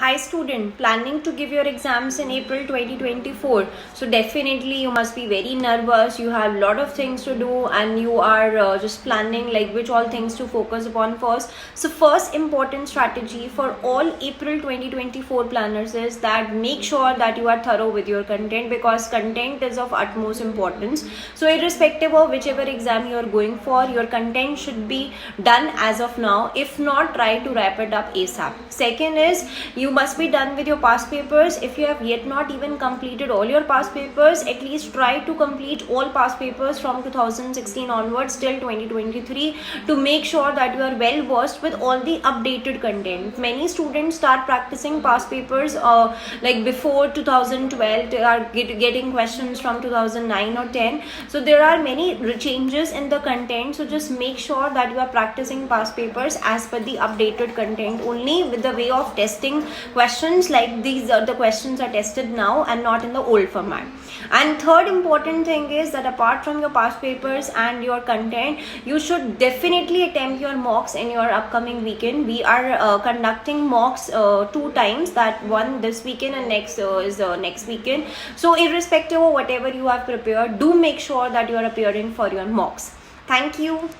Hi student, planning to give your exams in April 2024. So definitely you must be very nervous. You have a lot of things to do and you are just planning like which all things to focus upon first. So first important strategy for all April 2024 planners is that make sure that you are thorough with your content, because content is of utmost importance. So irrespective of whichever exam you are going for, your content should be done as of now. If not, try to wrap it up ASAP. Second is you must be done with your past papers. If you have yet not even completed all your past papers, at least try to complete all past papers from 2016 onwards till 2023 to make sure that you are well versed with all the updated content. Many students start practicing past papers like before 2012. They are getting questions from 2009 or 10. So there are many changes in the content. So just make sure that you are practicing past papers as per the updated content only, with the way of testing questions like these are the questions are tested now and not in the old format. And third important thing is that apart from your past papers and your content, you should definitely attempt your mocks in your upcoming weekend. We are conducting mocks 2 times, that one this weekend and next is next weekend. So irrespective of whatever you have prepared, do make sure that you are appearing for your mocks. Thank you.